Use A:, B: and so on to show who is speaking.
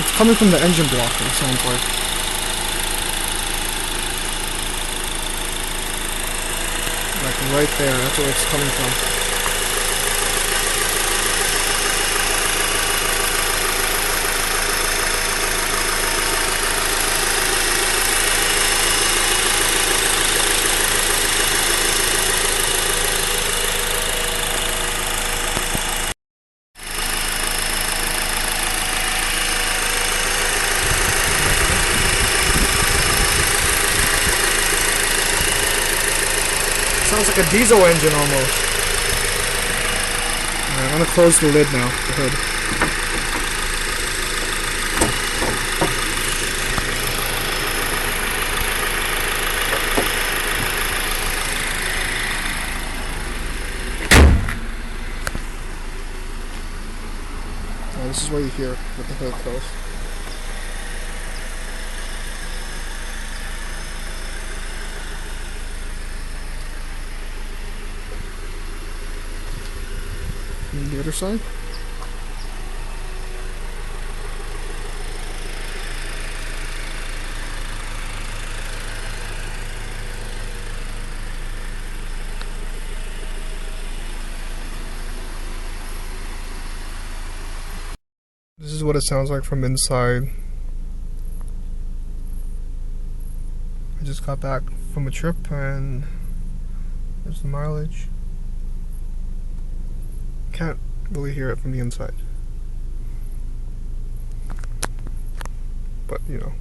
A: It's coming from the engine block, it sounds like. Like right there, that's where it's coming from. Sounds like a diesel engine almost. Alright, I'm gonna close the lid now, the hood. Oh, this is what you hear with the hood closed. And the other side. This is what it sounds like from inside. I just got back from a trip and there's the mileage. Can't really hear it from the inside. But, you know.